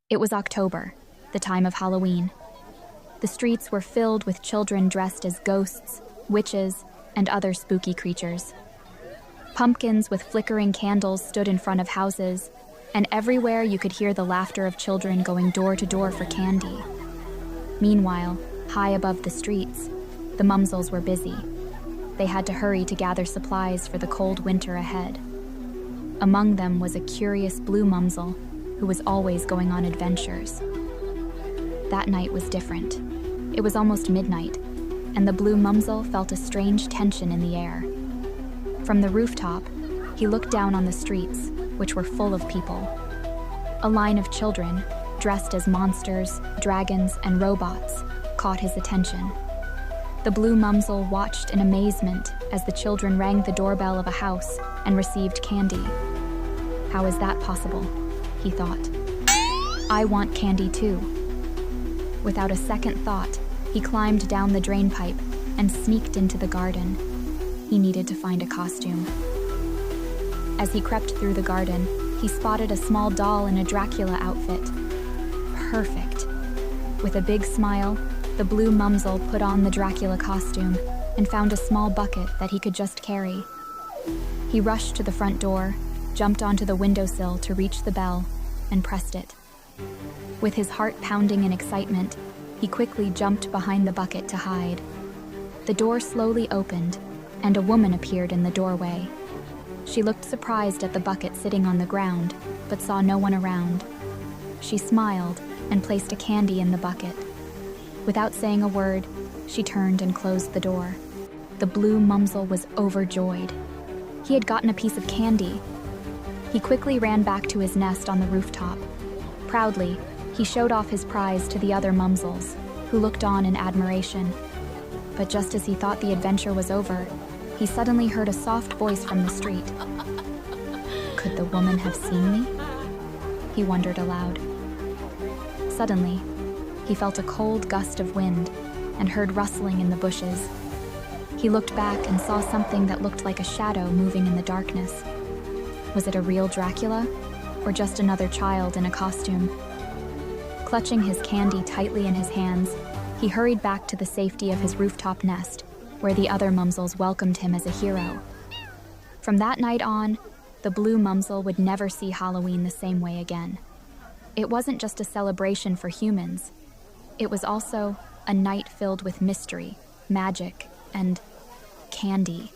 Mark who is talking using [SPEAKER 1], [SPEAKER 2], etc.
[SPEAKER 1] It was October, the time of Halloween. The streets were filled with children dressed as ghosts, witches, and other spooky creatures. Pumpkins with flickering candles stood in front of houses, and everywhere you could hear the laughter of children going door to door for candy. Meanwhile, high above the streets, the Mumzels were busy. They had to hurry to gather supplies for the cold winter ahead. Among them was a curious blue Mumzel, who was always going on adventures. That night was different. It was almost midnight, and the blue Mumzel felt a strange tension in the air. From the rooftop, he looked down on the streets, which were full of people. A line of children, dressed as monsters, dragons, and robots, caught his attention. The blue Mumzel watched in amazement as the children rang the doorbell of a house and received candy. How is that possible? He thought. I want candy too. Without a second thought, he climbed down the drainpipe and sneaked into the garden. He needed to find a costume. As he crept through the garden, he spotted a small doll in a Dracula outfit. Perfect. With a big smile, the blue Mumzel put on the Dracula costume and found a small bucket that he could just carry. He rushed to the front door, jumped onto the windowsill to reach the bell, and pressed it. With his heart pounding in excitement, he quickly jumped behind the bucket to hide. The door slowly opened, and a woman appeared in the doorway. She looked surprised at the bucket sitting on the ground, but saw no one around. She smiled and placed a candy in the bucket. Without saying a word, she turned and closed the door. The blue Mumzel was overjoyed. He had gotten a piece of candy. He quickly ran back to his nest on the rooftop. Proudly, he showed off his prize to the other Mumzels, who looked on in admiration. But just as he thought the adventure was over, he suddenly heard a soft voice from the street. Could the woman have seen me? He wondered aloud. Suddenly, he felt a cold gust of wind and heard rustling in the bushes. He looked back and saw something that looked like a shadow moving in the darkness. Was it a real Dracula, or just another child in a costume? Clutching his candy tightly in his hands, he hurried back to the safety of his rooftop nest, where the other Mumzels welcomed him as a hero. From that night on, the blue Mumzel would never see Halloween the same way again. It wasn't just a celebration for humans. It was also a night filled with mystery, magic, and candy.